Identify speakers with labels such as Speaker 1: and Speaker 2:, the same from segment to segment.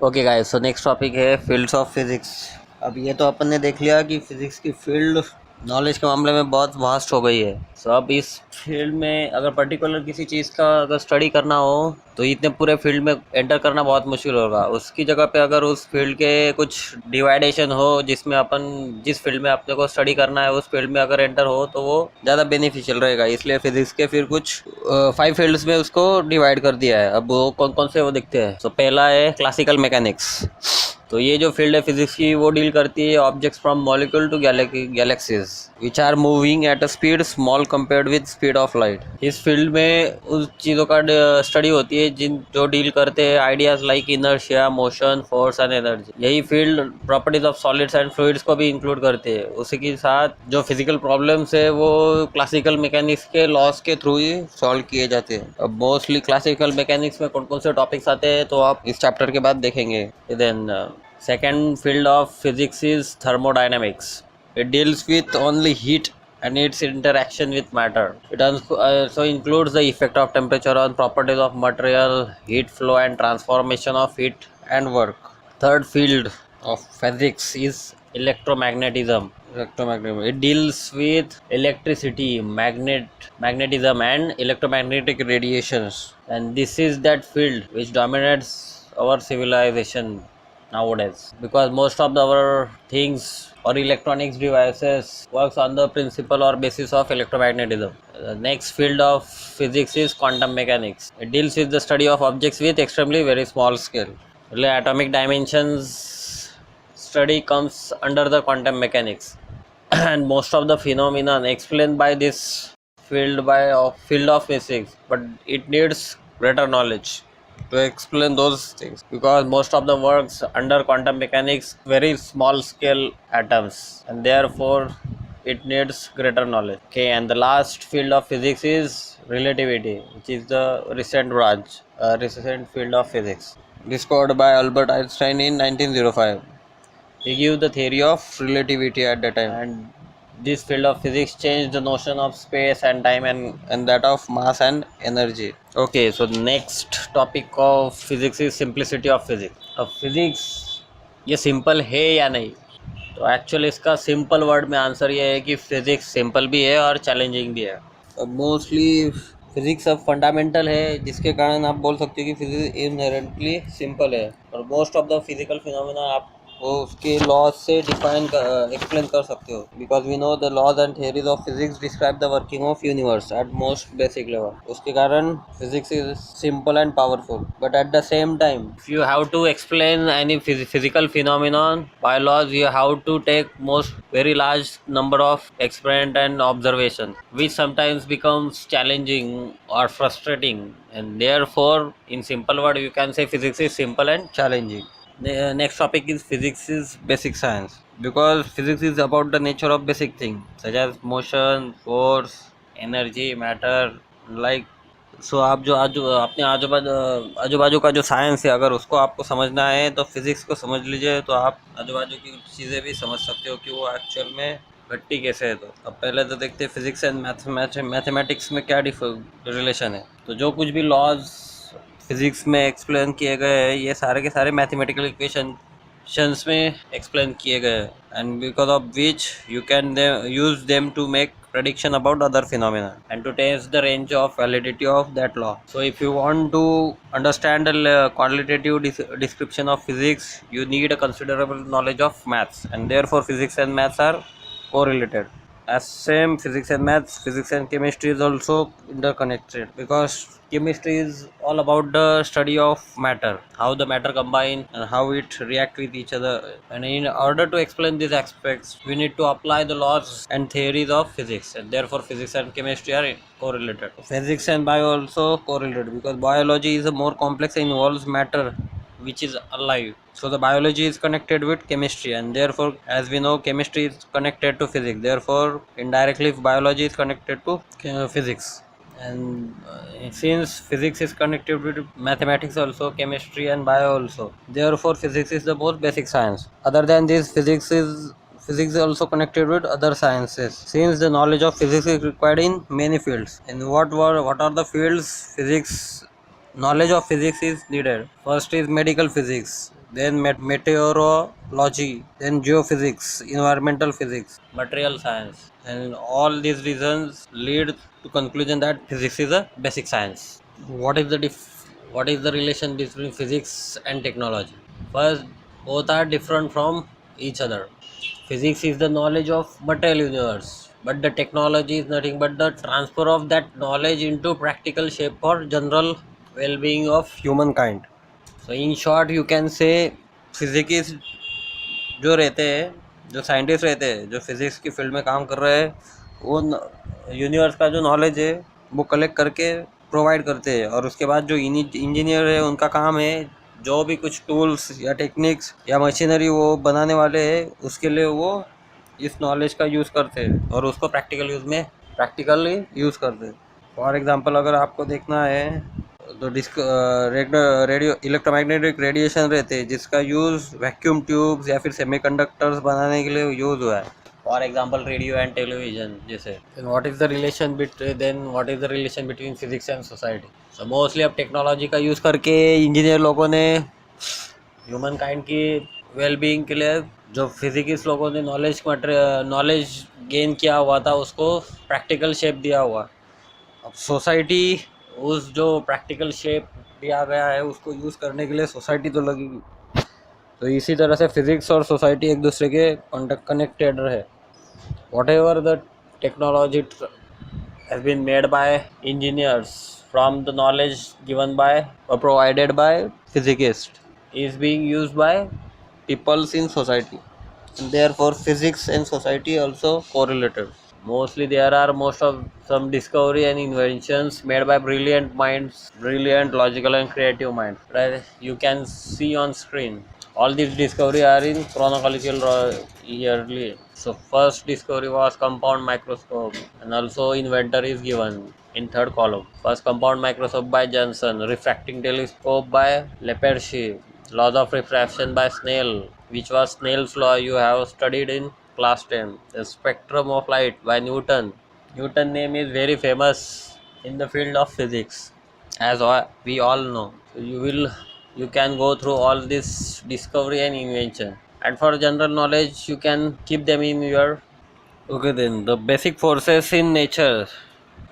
Speaker 1: Okay guys, so next topic है fields of physics. अब ये तो अपन ने देख लिया कि फिजिक्स की फील्ड नॉलेज के मामले में बहुत वास्ट हो गई है। सो अब इस फील्ड में अगर पर्टिकुलर किसी चीज़ का अगर स्टडी करना हो तो इतने पूरे फील्ड में एंटर करना बहुत मुश्किल होगा। उसकी जगह पे अगर उस फील्ड के कुछ डिवाइडेशन हो जिसमें अपन जिस फील्ड में अपने को स्टडी करना है उस फील्ड में अगर एंटर हो तो वो ज़्यादा बेनिफिशियल रहेगा। इसलिए फिजिक्स के फिर कुछ 5 फील्ड्स में उसको डिवाइड कर दिया है। अब वो कौन कौन से वो देखते हैं। सो पहला है क्लासिकल मैकेनिक्स। तो ये जो फील्ड है फिजिक्स की वो डील करती है objects from molecule to galaxies which are moving at a speed small compared with speed of light. इस फील्ड में उस चीज़ों का स्टडी होती है जिन जो डील करते हैं ideas like inertia, motion, force and energy. यही field properties of solids and fluids को भी इंक्लूड करते हैं। उसी के साथ जो फिजिकल प्रॉब्लम्स है वो क्लासिकल मैकेनिक्स के लॉस के थ्रू ही सॉल्व किए जाते हैं। अब मोस्टली क्लासिकल मैकेनिक्स में कौन कौन से टॉपिक्स आते हैं तो आप इस चैप्टर के बाद देखेंगे। Then second field of physics is thermodynamics. It deals with only heat and its interaction with matter. It also includes the effect of temperature on properties of material, heat flow and transformation of heat and work. Third field of physics is electromagnetism. It deals with electricity, magnetism and electromagnetic radiations. And this is that field which dominates our civilization nowadays because most of our things or electronics devices works on the principle or basis of electromagnetism. The next field of physics is quantum mechanics. It deals with the study of objects with extremely very small scale. Atomic dimensions study comes under the quantum mechanics and most of the phenomena explained by this field of physics, but it needs greater knowledge to explain those things because most of the works under quantum mechanics very small scale atoms and therefore it needs greater knowledge. Okay, and the last field of physics is relativity, which is the recent field of physics discovered by Albert Einstein in 1905. He gave the theory of relativity at that time, and this field of physics changed the notion of space and time and that of mass and energy. Okay, so the next topic of physics is simplicity of physics. अब physics ये simple है या नहीं, तो actually इसका simple word में answer ये है कि फिजिक्स सिंपल भी है और चैलेंजिंग भी है। अब मोस्टली फिजिक्स अब फंडामेंटल है जिसके कारण आप बोल सकते हो कि फिजिक्स इनहेरेंटली सिंपल है और most of the physical phenomena आप वो उसके लॉज से एक्सप्लेन कर सकते हो because we know the laws and theories of physics describe the working of universe at most basic level. उसके कारण physics is simple and powerful but at the same time if you have to explain any physical phenomenon by laws you have to take most very large number of experiment and observation which sometimes becomes challenging or frustrating, and therefore in simple word you can say physics is simple and challenging. The next topic is physics is basic science because physics is about the nature of basic things such as motion, force, energy, matter, like सो आप जो अपने आजू बाजू का जो science है अगर उसको आपको समझना है तो फिज़िक्स को समझ लीजिए तो आप आजू बाजू की चीज़ें भी समझ सकते हो कि वो एक्चुअल में घटती कैसे है। तो अब पहले तो देखते हैं फिज़िक्स एंड मैथमेटिक्स में क्या रिलेशन है। तो जो कुछ भी लॉज फिज़िक्स में एक्सप्लेन किए गए हैं ये सारे के सारे मैथमेटिकल इक्वेशंस में एक्सप्लेन किए गए हैं and because of which you can use them to make prediction about other phenomena and to test the range of validity of that law. So if you want to understand the qualitative description of physics you need a considerable knowledge of maths, and therefore physics and maths are correlated. As same physics and maths, physics and chemistry is also interconnected because chemistry is all about the study of matter, how the matter combine and how it react with each other. And in order to explain these aspects, we need to apply the laws and theories of physics, and therefore physics and chemistry are correlated. Physics and bio also correlated because biology is a more complex and involves matter which is alive. So the biology is connected with chemistry, and therefore as we know chemistry is connected to physics, therefore indirectly biology is connected to physics. And since physics is connected with mathematics also, chemistry and bio also, therefore physics is the most basic science. Other than this, physics is also connected with other sciences since the knowledge of physics is required in many fields. And what are the fields physics knowledge of physics is needed? First is medical physics. then meteorology, then geophysics, environmental physics, material science, and all these reasons lead to conclusion that physics is a basic science. What is the relation between physics and technology? First, both are different from each other. Physics is the knowledge of material universe, but the technology is nothing but the transfer of that knowledge into practical shape for general well-being of humankind. So in short you can say physics जो रहते हैं, जो scientist रहते हैं, जो physics की field में काम कर रहे हैं, वो यूनिवर्स का जो नॉलेज है वो कलेक्ट करके प्रोवाइड करते हैं, और उसके बाद जो इंजीनियर है उनका काम है जो भी कुछ टूल्स या टेक्निक्स या मशीनरी वो बनाने वाले हैं उसके लिए वो इस नॉलेज का यूज़ करते हैं और उसको प्रैक्टिकली यूज़ करते हैं. फॉर एग्जांपल अगर आपको देखना है तो रेडियो इलेक्ट्रोमैग्नेटिक रेडिएशन रहते हैं जिसका यूज़ वैक्यूम ट्यूब्स या फिर सेमीकंडक्टर्स बनाने के लिए यूज़ हुआ है. For example radio and television जैसे. What is the relation between physics and society? So mostly अब टेक्नोलॉजी का यूज़ करके इंजीनियर लोगों ने ह्यूमन काइंड की वेलबींग के लिए जो फिजिक्स लोगों ने नॉलेज गेन किया हुआ था उसको प्रैक्टिकल शेप दिया हुआ. अब सोसाइटी उस जो प्रैक्टिकल शेप दिया गया है उसको यूज़ करने के लिए सोसाइटी तो लगेगी. तो इसी तरह से फिज़िक्स और सोसाइटी एक दूसरे के कनेक्टेड है. Whatever the technology has been made by engineers from the knowledge given by और provided by physicist is being used by peoples in society, and therefore physics and society also correlated. Mostly there are most of some discovery and inventions made by brilliant logical and creative minds, right? You can see on screen all these discovery are in chronological yearly. So first discovery was compound microscope, and also inventor is given in third column. First compound microscope by Johnson, refracting telescope by Leperche, laws of refraction by Snell, which was Snell's law you have studied in class 10. The spectrum of light by Newton. Newton name is very famous in the field of physics, as we all know. So you can go through all this discovery and invention, and for general knowledge you can keep them in your. Okay, then the basic forces in nature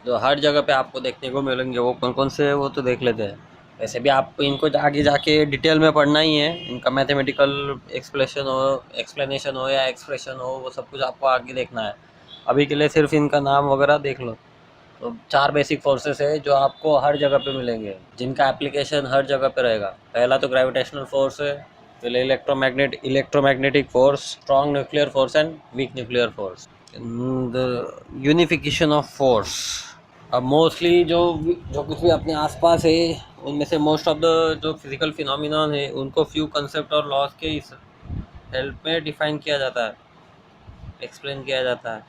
Speaker 1: जो हर जगह पे आपको देखने को मिलेंगे वो कौन कौन से है वो तो देख लेते हैं. वैसे भी आप इनको आगे जाके डिटेल में पढ़ना ही है. इनका मैथमेटिकल एक्सप्लेनेशन हो या एक्सप्रेशन हो वो सब कुछ आपको आगे देखना है. अभी के लिए सिर्फ इनका नाम वगैरह देख लो. तो 4 बेसिक फोर्सेस है जो आपको हर जगह पे मिलेंगे, जिनका एप्लीकेशन हर जगह पे रहेगा. पहला तो ग्रेविटेशनल फोर्स है, फिर electromagnetic force, strong nuclear force and weak nuclear force. The unification of force. अब मोस्टली जो कुछ भी अपने आसपास है उनमें से मोस्ट ऑफ द जो फिजिकल फिनोमिनन है उनको फ्यू कंसेप्ट और लॉज के हेल्प में डिफाइन किया जाता है, एक्सप्लेन किया जाता है.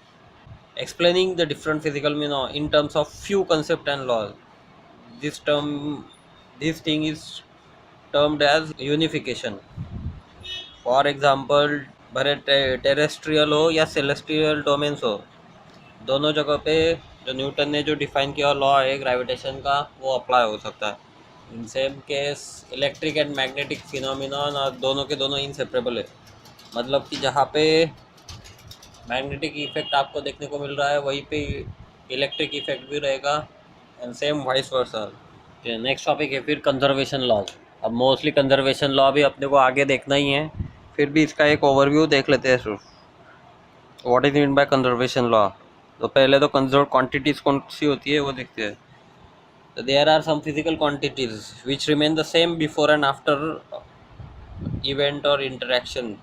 Speaker 1: Explaining the different physical phenomena in terms of few concept and laws. This thing is termed as unification. For example, भले टेरेस्ट्रियल हो या सेलेस्टियल डोमेन्स हो, दोनों जगह पे जो न्यूटन ने जो डिफाइन किया लॉ है ग्रेविटेशन का वो अप्लाई हो सकता है. In same case electric and magnetic phenomenon और दोनों के दोनों इनसेपरेबल है. मतलब कि जहाँ पे मैग्नेटिक इफेक्ट आपको देखने को मिल रहा है वहीं पे इलेक्ट्रिक इफेक्ट भी रहेगा, and same vice versa. Next topic है फिर कंजर्वेशन लॉज. अब मोस्टली कंजर्वेशन लॉ भी अपने को आगे देखना ही है, फिर भी इसका एक ओवरव्यू देख लेते हैं सिर्फ. What is mean by conservation law? तो पहले तो कंजर्व क्वांटिटीज़ कौन सी होती है वो देखते हैं. तो there are some physical quantities which remain the same before and after event और इंटरेक्शन.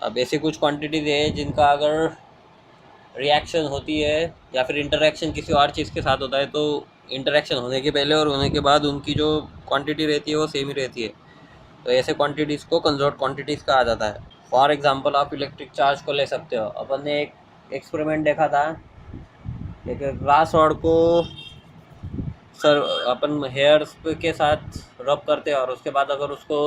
Speaker 1: अब ऐसी कुछ क्वांटिटीज है जिनका अगर रिएक्शन होती है या फिर इंटरेक्शन किसी और चीज़ के साथ होता है तो इंटरेक्शन होने के पहले और होने के बाद उनकी जो क्वांटिटी रहती है वो सेम ही रहती है. तो ऐसे क्वांटिटीज़ को कंजर्व्ड क्वांटिटीज़ कहा जाता है. फॉर एग्जांपल आप इलेक्ट्रिक चार्ज को ले सकते हो. अपन ने एक एक्सपेरिमेंट देखा था, एक ग्लास रॉड को अपन हेयर्स के साथ रब करते हैं और उसके बाद अगर उसको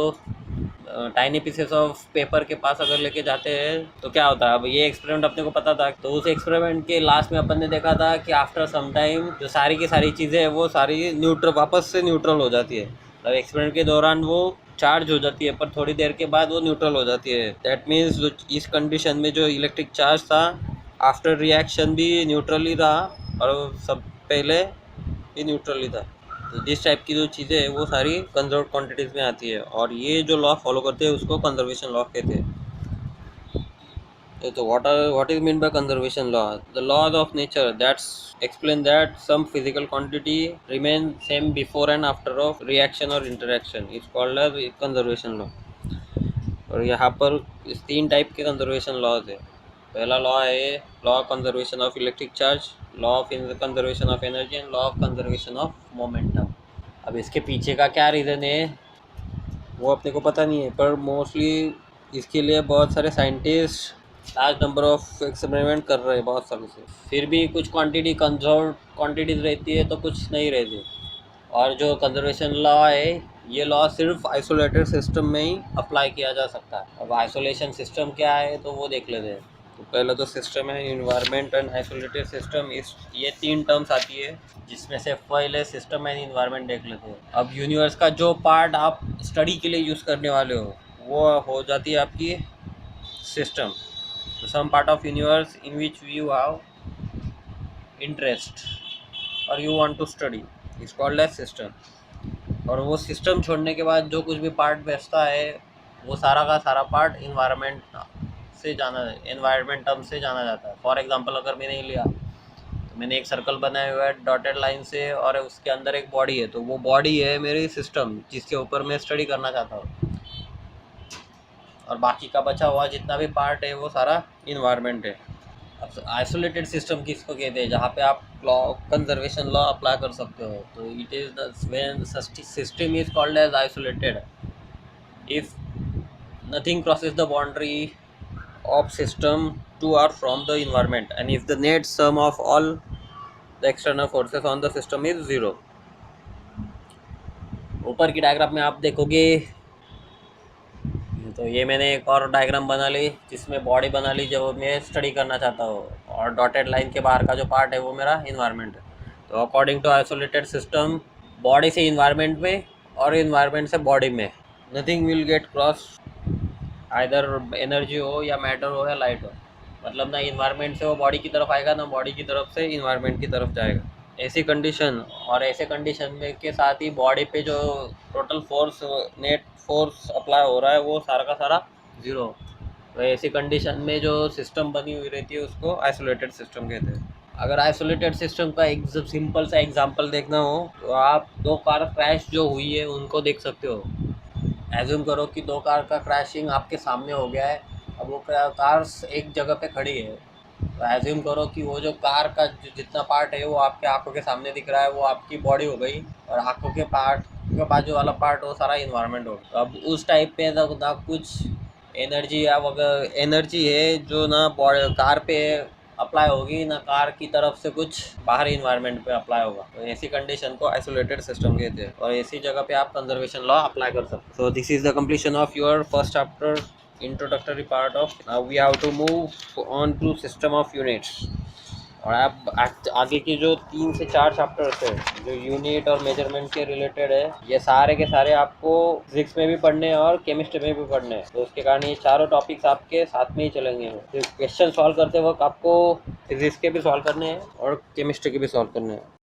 Speaker 1: टाइनी पीसेस ऑफ पेपर के पास अगर लेके जाते हैं तो क्या होता है. अब ये एक्सपेरिमेंट अपने को पता था, तो उस एक्सपेरिमेंट के लास्ट में अपन ने देखा था कि आफ्टर सम टाइम जो सारी की सारी चीज़ें हैं वो सारी वापस से न्यूट्रल हो जाती है. मतलब एक्सपेरिमेंट के दौरान वो चार्ज हो जाती है, पर थोड़ी देर के बाद वो न्यूट्रल हो जाती है। दैट मीन्स जो इस कंडीशन में जो इलेक्ट्रिक चार्ज था आफ्टर रिएक्शन भी न्यूट्रल ही रहा, और सब पहले भी न्यूट्रल ही था। तो जिस टाइप की जो चीज़ें हैं वो सारी कंजर्व क्वांटिटीज़ में आती है, और ये जो लॉ फॉलो करते हैं उसको कंजर्वेशन लॉ कहते हैं। So what is meant by conservation law? The laws of nature that's explain that some physical quantity remain same before and after of reaction or interaction. It's called as conservation law. और यहाँ पर इस 3 type के conservation laws है। पहला law है law of conservation of electric charge, law of conservation of energy and law of conservation of momentum. अब इसके पीछे का क्या रीज़न है वो अपने को पता नहीं है, पर मोस्टली इसके लिए बहुत सारे scientist large number of experiment कर रहे हैं बहुत सालों से। फिर भी कुछ क्वांटिटी कंजर्व क्वांटिटीज़ रहती है तो कुछ नहीं रहती। और जो कंजर्वेशन लॉ है ये लॉ सिर्फ आइसोलेटेड सिस्टम में ही अप्लाई किया जा सकता है। अब आइसोलेशन सिस्टम क्या है तो वो देख लेते हैं। तो पहला तो सिस्टम है इन्वायरमेंट एंड आइसोलेटेड सिस्टम। इस ये 3 टर्म्स आती है, जिसमें से पहले सिस्टम एंड इन्वायरमेंट देख लेते हैं। अब यूनिवर्स का जो पार्ट आप स्टडी के लिए यूज़ करने वाले हो वो हो जाती है आपकी system. So some part of universe in which you have interest or you want to study is called as system। और वो सिस्टम छोड़ने के बाद जो कुछ भी पार्ट बचता है वो सारा का सारा पार्ट एनवायरमेंट टर्म से जाना जाता है। फॉर एग्जांपल अगर मैंने लिया तो मैंने एक सर्कल बनाया हुआ है डॉटेड लाइन से, और उसके अंदर एक बॉडी है, तो वो बॉडी है मेरी सिस्टम जिसके ऊपर मैं स्टडी करना चाहता हूँ। और बाकी का बचा हुआ जितना भी पार्ट है वो सारा इन्वायरमेंट है। अब आइसोलेटेड सिस्टम किसको कहते हैं, जहाँ पे आप लॉ कंजर्वेशन लॉ अप्लाई कर सकते हो। तो it is the when system is called as isolated if nothing crosses the boundary of system to और from the environment and if the net sum of all the external forces on the system is 0। ऊपर की diagram में आप देखोगे तो ये मैंने एक और डायग्राम बना ली जिसमें बॉडी बना ली जो मैं स्टडी करना चाहता हूँ, और डॉटेड लाइन के बाहर का जो पार्ट है वो मेरा इन्वायरमेंट है। तो according to isolated system body से इन्वायरमेंट में और इन्वायरमेंट से बॉडी में nothing will get cross, either energy हो या मैटर हो या लाइट हो। मतलब ना इन्वायरमेंट से वो बॉडी की तरफ आएगा ना बॉडी की तरफ से इन्वायरमेंट की तरफ जाएगा। ऐसी कंडीशन और ऐसे कंडीशन में के साथ ही बॉडी पे जो total force net force apply हो रहा है वो सारा का सारा 0। तो ऐसी कंडीशन में जो सिस्टम बनी हुई रहती है उसको आइसोलेटेड सिस्टम कहते हैं। अगर आइसोलेटेड सिस्टम का एक सिंपल सा एग्जांपल देखना हो तो आप 2 कार क्रैश जो हुई है उनको देख सकते हो। एज्यूम करो कि 2 कार का क्रैशिंग आपके सामने हो गया है। अब वो कार्स एक जगह पे खड़ी है, तो एज्यूम करो कि वो जो कार का जितना पार्ट है वो आपके आंखों के सामने दिख रहा है वो आपकी बॉडी हो गई, और आंखों के पार्ट के बाजू वाला पार्ट वो सारा इन्वायरमेंट हो गया। तो अब उस टाइप पे ना कुछ एनर्जी या वगैरह एनर्जी है जो ना कार पे अप्लाई होगी, ना कार की तरफ से कुछ बाहरी इन्वायरमेंट पे अप्लाई होगा। तो ऐसी कंडीशन को आइसोलेटेड सिस्टम कहते हैं, और ऐसी जगह पे आप कंजर्वेशन लॉ अप्लाई कर सकते हो। So this is the completion of your first chapter introductory part of। now we have to move on to system of units। और आप आगे की जो 3 से 4 चैप्टर्स है जो यूनिट और मेजरमेंट के रिलेटेड है ये सारे के सारे आपको फिजिक्स में भी पढ़ने हैं और केमिस्ट्री में भी पढ़ने हैं। तो उसके कारण ये चारों टॉपिक्स आपके साथ में ही चलेंगे। तो क्वेश्चन सॉल्व करते वक्त आपको फिजिक्स के भी सॉल्व करने हैं और केमिस्ट्री के भी सॉल्व करने हैं।